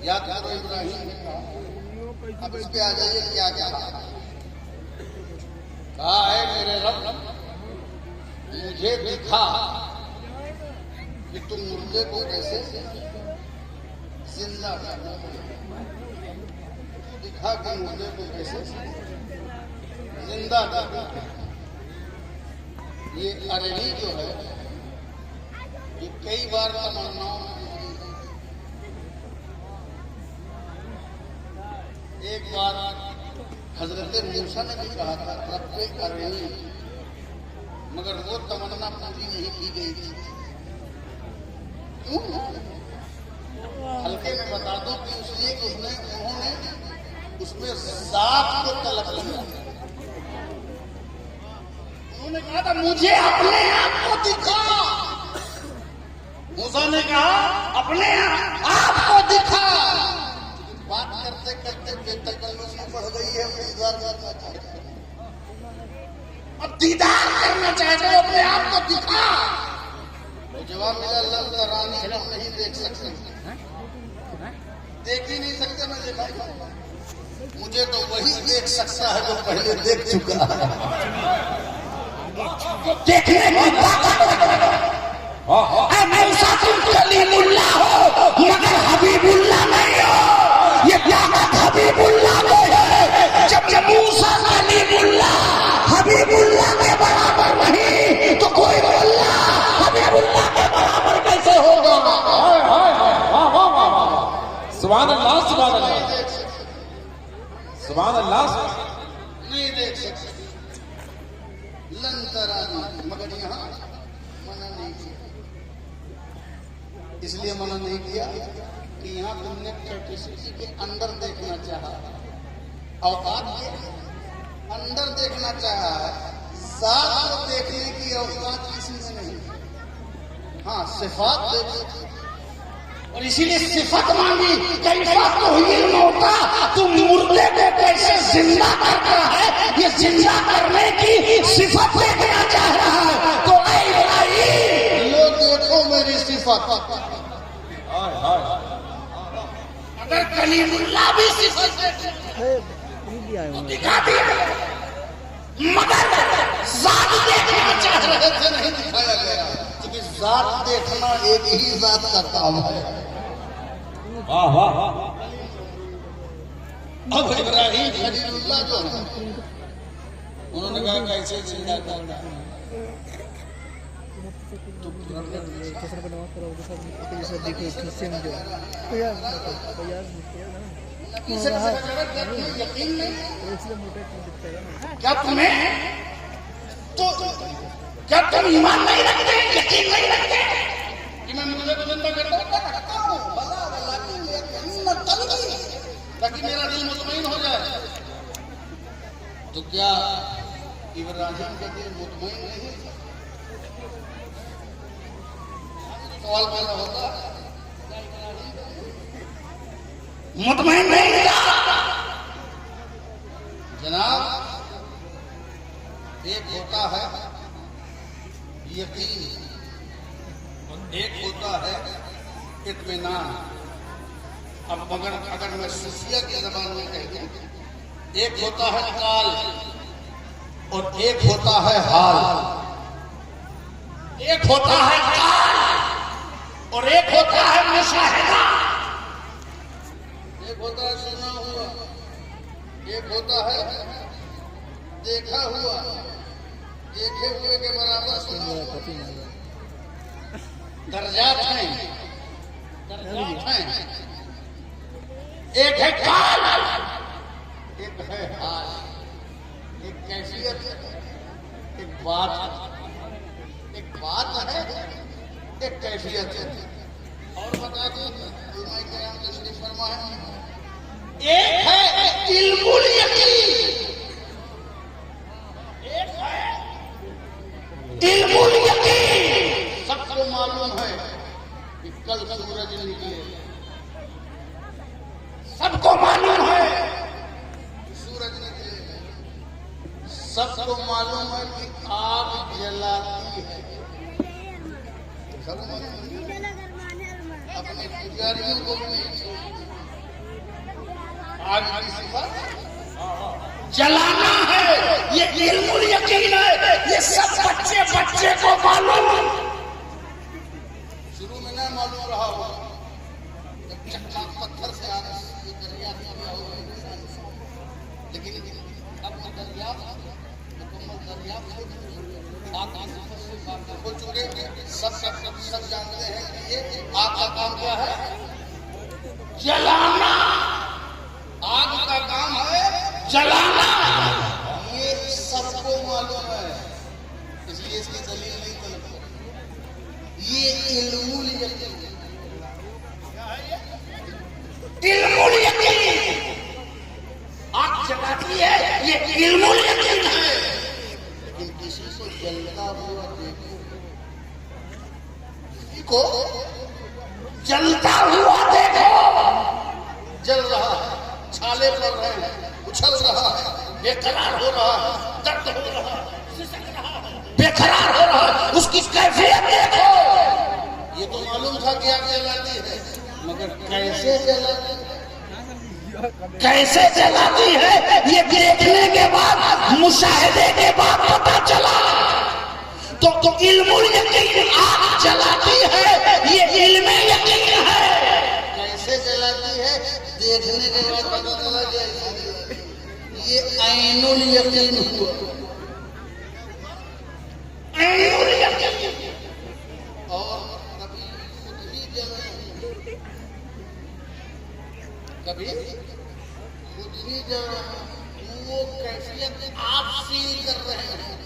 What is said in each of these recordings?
याद करो इब्राहिम ने कहा। अब इस पे आ जाइए क्या क्या कहा है, मेरे रब मुझे दिखा कि तुम मुर्दे को कैसे जिंदा करना, दिखा कि मुर्दे को कैसे जिंदा करना। ये अरणी जो है ये कई बार तमन्नाओं में गुजरी है। एक बार हजरत मूसा ने भी कहा था रब्बे अरणी, मगर वो तमन्ना पूरी नहीं की गई थी। क्यों? हल्के में बता दो कि इसलिए कि उन्होंने उसमें ज़ात को तलब किया। उन्होंने कहा था मुझे अपने आप को दिखा। मूसा ने कहा अपने आप को दिखा। बात करते करते बेतकल्लुफ में बढ़ गई है, दीदार करना चाहते हैं। अब दीदार करना चाहते हो, अपने आप को दिखा। तो जवाब मिला अल्लाह रानी को नहीं देख सकते, देख ही नहीं सकते। मैं देखा मुझे तो वही देख सकता है जो पहले देख चुका है। देखने की मैं तुम कलीमुल्लाह हो मगर हबीबुल्लाह नहीं हो। ये ताकत हबीबुल्लाह में है। जब मूसा कलीमुल्लाह हबीबुल्लाह के बराबर नहीं तो कोई अल्लाह हबीबुल्लाह के बराबर कैसे होगा? सुभान अल्लाह, सुभान अल्लाह, सुभान अल्लाह। नहीं देख सकते लंतरानी, मगर यहाँ मना नहीं किया। इसलिए मना नहीं किया कि यहाँ तुमने कैपेसिटी के अंदर देखना चाहा, औकात के अंदर देखना चाहा है। ज़ात को देखने की औकात किसी में नहीं। हाँ, सिफात देख, और इसीलिए सिफत मांगी। कैफा तो ये मौता, तुम मुर्दे को कैसे जिंदा करता है, ये जिंदा करने की सिफत देखना चाह रहा है। तो ऐ इब्राहीम लो देखो मेरी सिफत। अगर कलीमुल्लाह भी सिफत दिखा दिया, मगर ज़ात देखना चाह रहे थे, नहीं दिखाया गया। क्योंकि ज़ात देखना एक ही ज़ात का काम है। वाह वाह। अब इब्राहीम खलीलुल्लाह जो है उन्होंने कहा कैसे जिंदा करना है। यकीन नहीं क्या तुम्हें? तो क्या तुम ईमान नहीं रखते, यकीन नहीं रखते कि मैं मुझे तो जिंदा करता हूँ? ताकि मेरा दिल मुतमईन हो जाए। तो क्या इब्राहीम का दिल मुतमईन नहीं? सवाल पैदा होता मुतमईन नहीं था जनाब। एक होता है यकीन, एक होता है इत्मीनान। अब अगर मैं सूफिया की जबान में कह दूं, एक होता है काल और एक होता है हाल। एक होता है काल और एक होता है मुशाहिदा। एक होता है सुना हुआ, एक होता है देखा हुआ। देखे हुए के बराबर सुना हुआ। दर्जात हैं, दर्जात हैं। एक है काल, एक है हाल, एक कैफियत, एक बात है, एक कैफियत है। और बता दो तशरीफ फरमाए, एक है इल्मुल यकीन, एक है इल्मुल यकीन। सबको मालूम है कि कल सूरज निकले, सबको मालूम है सूरज निकले, सबको मालूम है कि आग जलाती है। सब अपने पुजारियों को भी आग की सिफत जलाना है। ये इल्मुल यकीन है, ये सब बच्चे को मालूम। शुरू में ना मालूम रहा होगा, जब चक्का पत्थर से आगे दरिया में होगा, लेकिन अब दरिया हो चुके सब जानते हैं कि ये आग का काम क्या है, जलाना। आग का काम है जलाना, ये सबको मालूम है, इसलिए इसकी दलील नहीं तलब। ये इल्मुल यकीन, इल्मुल यकीन आग जलाती है, ये इल्मुल यकीन है। लेकिन किसी को जलता हुआ देखो, किसी को जलता हुआ देखो, जल रहा है, छाले पड़ रहे हैं, उछल रहा है, बेकरार हो रहा है, दर्द हो रहा है, सिसक रहा है, बेकरार हो रहा है, उसकी कैफियत देखो। ये तो मालूम था कि आग जलाती है, मगर कैसे जलाती है, कैसे जलाती है, ये देखने के बाद, मुशाहिदे के बाद पता चला। तो इल्मुल यकीन आग जलाती है, ये इल्म यकीन है। कैसे जलाती है, देखने के बाद पता चला कि ये ऐनुल यकीन हुआ, ऐनुल यकीन। और कभी खुद ही जल, कभी खुद ही जल, वो कैफियत आप फील कर रहे हैं,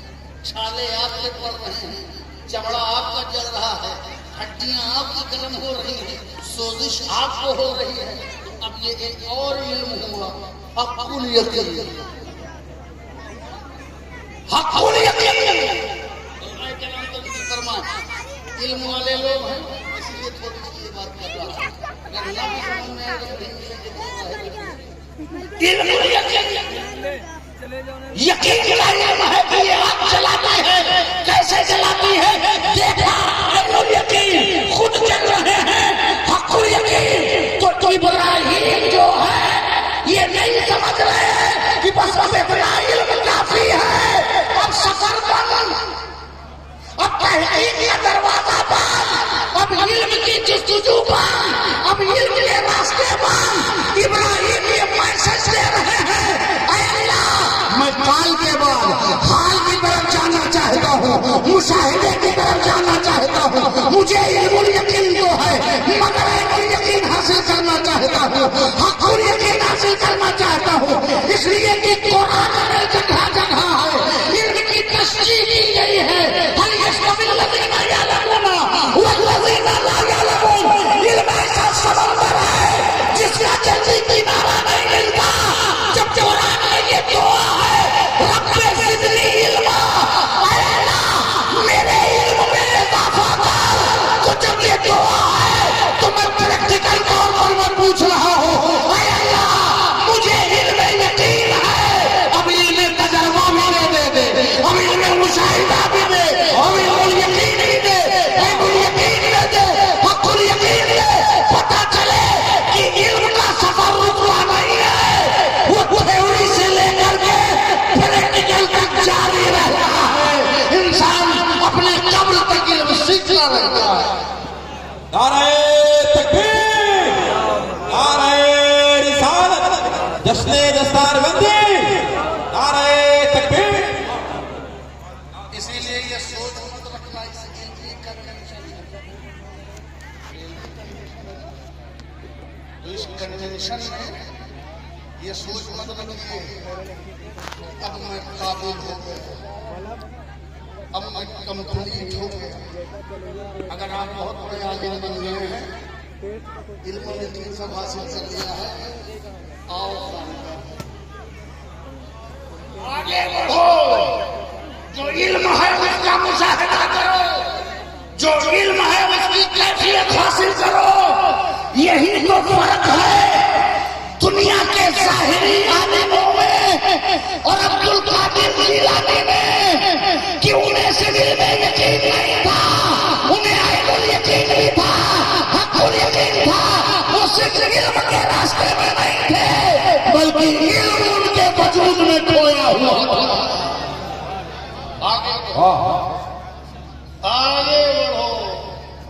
छाले आपके पड़ रहे हैं, चमड़ा आपका जल रहा है, हड्डियां आपकी गर्म हो रही हैं, सोजिश आपको हो रही है। तो अब ये एक और इल्म हुआ, हक़ुल यकीन, हक़ुल यकीन। इल्म वाले लोग हैं, इसलिए थोड़ी सी ये बात कर रहा है, अगर ना भी समझ में आए तो इल्मुल यकीन, यकीन का इल्म है कि ये आग जलाती है, कैसे जलाती है देखा, इल्मुल यकीन, खुद चल रहे हैं, हक़ुल यकीन। तो इब्राहीम जो है ये नहीं समझ रहे हैं कि बस अब इतना इल्म काफी है, अब सफर बंद, अब तहकीक का दरवाजा बंद, अब इल्म की जस्तजू बंद, अब इल्म के रास्ते बंद। इब्राहीम ये मैसेज दे रहे हैं, मैं काल के बाद हाल की तरफ जाना चाहता हूँ, मुशाहिदे की तरफ जाना चाहता हूँ, मुझे इल्मुल यकीन तो है, मगर इल्मुल यकीन हासिल करना चाहता हूँ, हक़ुल यकीन हासिल करना चाहता हूँ। इसलिए कि कुरान में जगह जगह है इल्म की तशरीह की गई है, हल यस्तविल लज़ीना यअलमून वल्लज़ीना ला यअलमून। इल्म ऐसा समंदर है जिसका जल्दी किनारा नहीं मिलता। जब कुरान में ये दुआ है, रब्बे ज़िदनी इल्मा, मेरे इल्म में इजाफा कर, तो जब ये दुआ है तो मैं प्रैक्टिकल तौर पर मैं पूछ रहा हूँ, मुझे इल्म यकीन है, अब इल्म तजर्बा भी दे दे, अब इल्म मुशाहिदा भी दे, अब इल्मुल यकीन भी दे, इल्मुल यकीन भी दे, हक़ुल यकीन दे, पता चले कि इल्म का सफर रुकवा नहीं है, वो थ्योरी से लेकर के प्रैक्टिकल तक जारी रह रहा है। इंसान अपने कब्र तक इल्म सीखता रहता है। नारे तकबीर, नारे रिसालत, जश्ने दस्तारबंदी, नारे तकबीर। इसीलिए ये सोच मत रखना, इस इल्म का इस कन्वेंशन में ये सोच मत रखिए अब मैं काबिल हो गया, अब मैं कंप्लीट हो गया। अगर आप बहुत बड़े आलिम बन गए हैं, इल्मुल यकीन सब हासिल कर लिया है, आओ आगे बढ़ो, जो इल्म है उसका मुशाहिदा करो, जो इल्म है उसकी कैफियत हासिल करो। यही तो फर्क है दुनिया के ज़ाहिरी आलिमों में और अब्दुल कादिर जिलानी में, कि उन्हें सिर्फ इल्म यकीन नहीं था, उन्हें ऐनुल यकीन भी था, हक़ुल यकीन था। वो सिर्फ इल्म के रास्ते में नहीं थे, बल्कि इल्म उनके वजूद में खोया हुआ था। आगे आगे बढ़ो,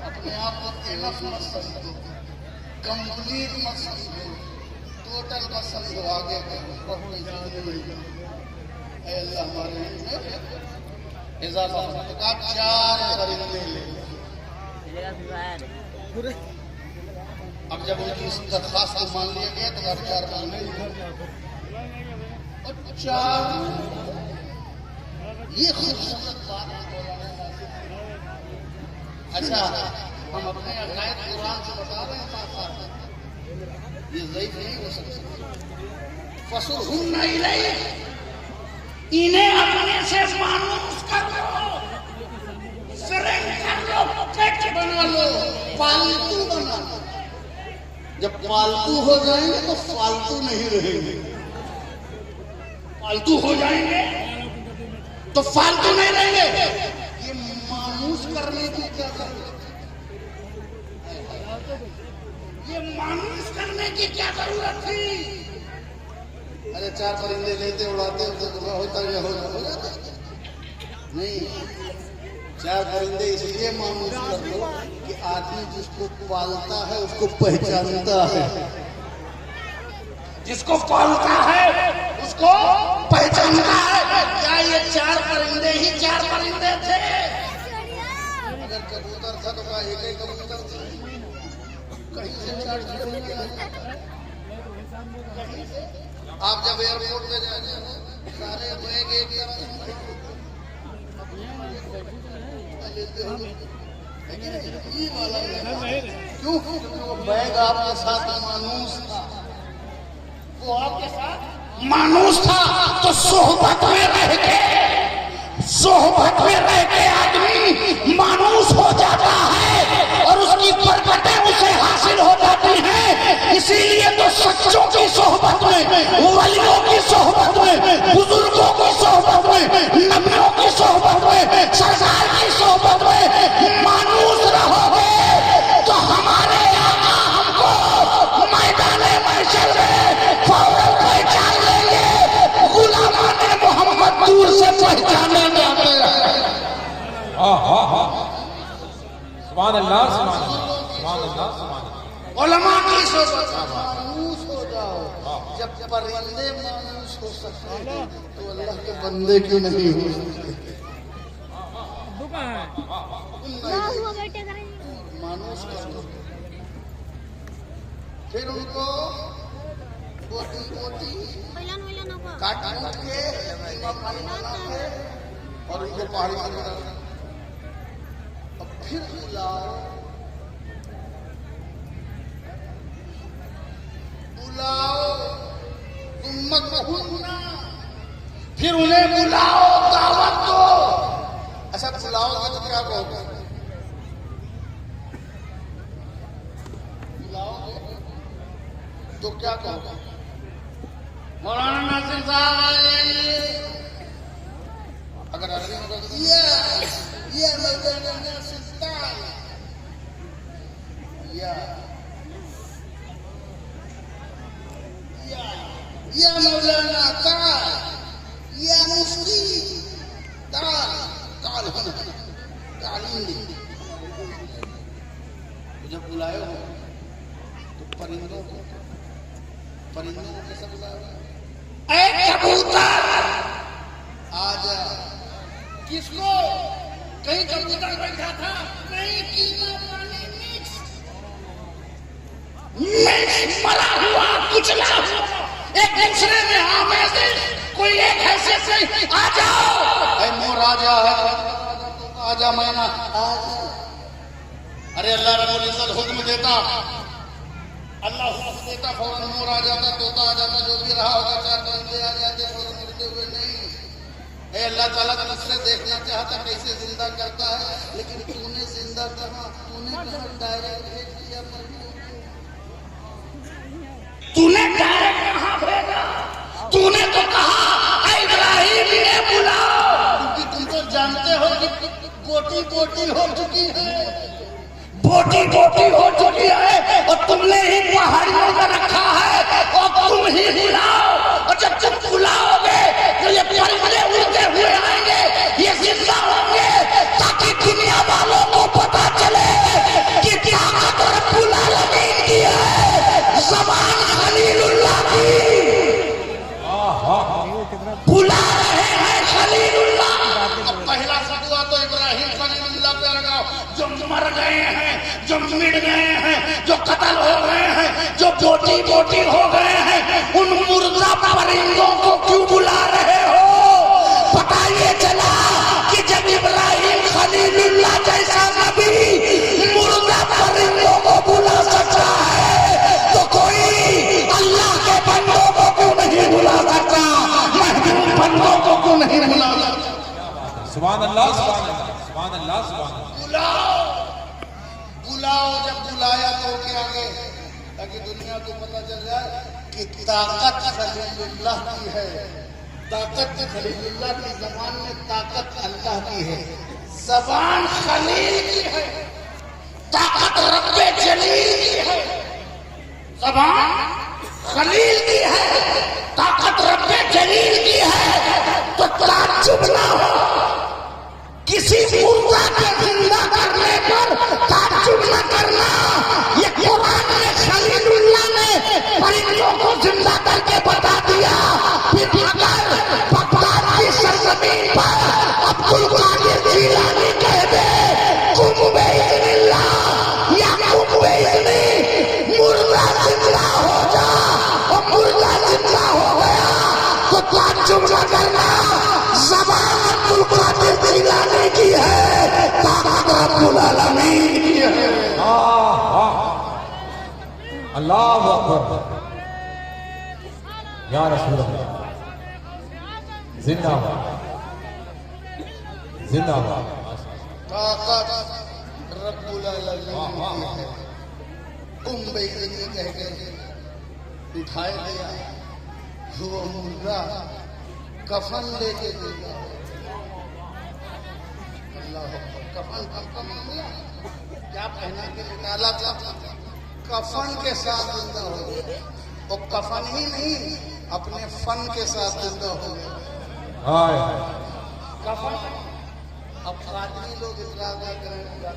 अपने आप को इनफ मत समझो, कंप्लीट मत समझो, टोटल मत समझो, आगे बढ़ो। अल्लाह हमारे इजाफा का 4 परिंदे ले। अब जब उनकी इस दरख्वास्त को मान लिया गया तो 4 परिंदे और 4 ये खूबसूरत बात है। अच्छा, हम अपने अकायद कुरान से बता रहे हैं, साथ ये ज़ईफ़ नहीं हो सकता। फसुरहुन्ना इलैहि, इन्हें अपने से मानूस कर लो, सरेंडर कर लो, पेट बना लो, पालतू बना लो। जब पालतू हो जाएंगे तो फालतू नहीं रहेंगे। फालतू हो जाएंगे तो फालतू नहीं रहेंगे। ये मानूस करने की क्या जरूरत है? ये मानूस करने की क्या जरूरत थी? अरे 4 परिंदे लेते उड़ाते होता हो जाता नहीं। 4 परिंदे इसलिए मानूस कर लो कि आदमी जिसको पालता है उसको पहचानता है। जिसको पालता है उसको पहचानता है। क्या ये 4 परिंदे ही 4 परिंदे थे? अगर कबूतर था तो क्या एक कबूतर था? कहीं से 4 चिड़िया कहीं से। आप जब एयरपोर्ट पे जाते हो सारे बैग एक क्यों? वो बैग आपके साथ मानूस था, वो आपके साथ मानूस था। तो सोहबत में रह के आदमी मानूस हो जाता है और उसकी बरकतें उसे हासिल हो जाती हैं। इसीलिए तो सच्चों की सोहबत में, वलियों की सोहबत में, बुजुर्गों की सोहबत में, नबियों की सोहबत में, सरकार की सोहबत में मानूस रहोगे तो हमारे आका हमको मैदाने महशर में फौरन पहचान लेंगे। गुलामाने मोहम्मद दूर से पहचानेंगे। सुभान अल्लाह, सुभान अल्लाह। उलमा की सोहबत मानूस हो जाओ। जब परिंदे मानूस हो सकते हैं तो अल्लाह के बंदे क्यों नहीं हो सकते? मानूस कर दो, फिर उनको बोटी काट के और उनको पहाड़ी पर और फिर बुलाओ फिर उन्हें बुलाओ, दावत दो। अच्छा, बुलाओगे तो क्या कहोगे? बुलाओगे तो क्या कहोगे? मौलाना नासिर साहब आइए। अगर अरबी में ये मौलाना सुल्तान या मौलाना काल या मुफ्ती जब बुलाए हो तो परिंदों को कैसा बुलाए? ऐ कबूतर आजा। किसको? कहीं कबूतर बैठा था? नहीं, कीमा पानी मिक्स मला हुआ, कुचला हुआ, एक दूसरे में आमेज़। कोई एक हैसियत से आ जाओ। ऐ मोर आजा है, आजा मैना आजा। अरे अल्लाह रब्बुल इज्जत हुक्म देता, फौरन मोर आ जाता, तोता आ जाता, जो भी रहा होगा 4 परिंदे आ जाते फौरन उड़ते हुए। नहीं, ऐ अल्लाह ताला तुझसे देखना चाहता कैसे जिंदा करता है, लेकिन तूने जिंदा कहा, तूने डायरेक्ट भेज दिया। तूने डायरेक्ट कहाँ भेजा? तूने तो कहा इब्राहिम ने बुलाओ, क्योंकि तुम तो जानते हो कि बोटी हो चुकी है, बोटी हो चुकी है और तुमने ही पहाड़ियों में रखा है और तुम ही बुलाओ। जो बोटी बोटी हो गए हैं उन मुर्दा परिंदों को क्यों बुला रहे हो? पता ये चला कि जब इब्राहिम खलीलुल्लाह जैसा नबी मुर्दा परिंदों को बुला सकता है तो कोई अल्लाह के बंदों को क्यों नहीं बुला सकता? महबूब बंदों को क्यों नहीं बुला सकता? सुभान अल्लाह, सुभान अल्लाह, सुभान अल्लाह, सुभान अल्लाह। बुलाओ बुलाओ, जब बुलाया तो क्या आगे, ताकि दुनिया को पता चल जाए कि ताकत खलीलुल्लाह की है। ताकत खलीलुल्लाह की जबान में ताकत अल्लाह की है, जबान खलील की है। ताकत रब्बे जलील की है, जबान खलील की है, ताकत रब्बे जलील की है। तो ताज्जुब ना हो किसी मुर्दा के जिंदा करने पर, ताज्जुब न करना। ये कुरान में खलीलुल्लाह ने परिंदों को जिंदा करके बता दिया। फिर अगर बगदाद की सरजमीन पर अब्दुल कादिर जिलानी कह दे कुम बेइज़्निल्लाह या कुम बेइज़्नी, मुर्दा जिंदा हो जा, और मुर्दा जिंदा हो गया तो ताज्जुब न करना। ज़बान अब्दुल कादिर जिलानी की है, ताकत रब्बुल आलमीन की है। अल्लाहु अकबर, या रसूल अल्लाह, जिंदाबाद, जिंदाबाद। ताकत रब्बुल आलमीन की है। कुम बेइज़्नी कह के उठाए दिया वो मुर्दा, कफन लेके दिया। अल्लाह कफन क्या पहना के निकाला था? कफन के साथ जिंदा हो गया। वो कफन ही नहीं, अपने फन के साथ जिंदा हो गया। हाय कफन अब आदमी लोग इतराज करें